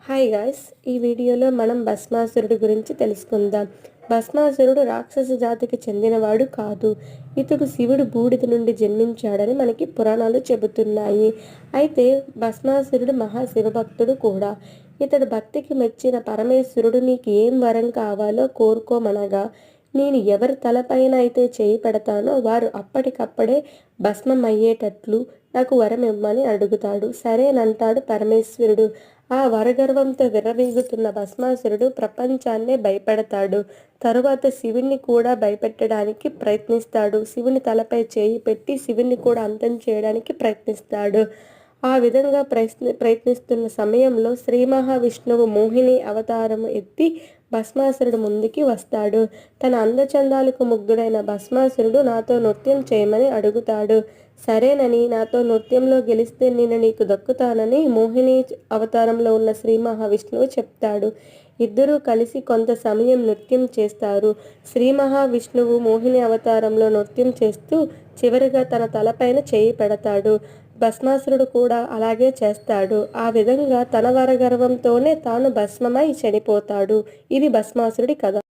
Hi guys, ఈ వీడియోలో మనం భస్మాసురుడి గురించి తెలుసుకుందాం. భస్మాసురుడు రాక్షస జాతికి చెందినవాడు కాదు. ఇతడు శివుడు బూడిద నుండి జన్మించాడని మనకి పురాణాలు చెబుతున్నాయి. అయితే భస్మాసురుడు మహాశివభక్తుడు కూడా. ఇతడు భక్తికి మెచ్చిన పరమేశ్వరుడు నీకు ఏం వరం కావాలో కోరుకోమనగా, నేను ఎవరి తలపైన అయితే చేయి పెడతానో వారు అప్పటికప్పుడే భస్మం అయ్యేటట్లు నాకు వరం ఇవ్వమని అడుగుతాడు. సరేనంటాడు పరమేశ్వరుడు. ఆ వరగర్వంతో విర్రవీగుతున్న భస్మాసురుడు ప్రపంచాన్నే భయపెడతాడు. తరువాత శివుణ్ణి కూడా భయపెట్టడానికి ప్రయత్నిస్తాడు. శివుని తలపై చేయి పెట్టి శివుణ్ణి కూడా అంతం చేయడానికి ప్రయత్నిస్తాడు. ఆ విధంగా ప్రయత్నిస్తున్న సమయంలో శ్రీ మహావిష్ణువు మోహిని అవతారము ఎత్తి భస్మాసురుడు ముందుకి వస్తాడు. తన అందచందాలకు ముగ్ధుడైన భస్మాసురుడు నాతో నృత్యం చేయమని అడుగుతాడు. సరేనని, నాతో నృత్యంలో గెలిస్తే నేను నీకు దక్కుతానని మోహిని అవతారంలో ఉన్న శ్రీ మహావిష్ణువు చెప్తాడు. ఇద్దరూ కలిసి కొంత సమయం నృత్యం చేస్తారు. శ్రీ మహావిష్ణువు మోహిని అవతారంలో నృత్యం చేస్తూ చివరిగా తన తలపైన చేయి పెడతాడు. భస్మాసురుడు కూడా అలాగే చేస్తాడు. ఆ విధంగా తన వరగర్వంతోనే తాను భస్మమై చనిపోతాడు. ఇది భస్మాసురుడి కథ.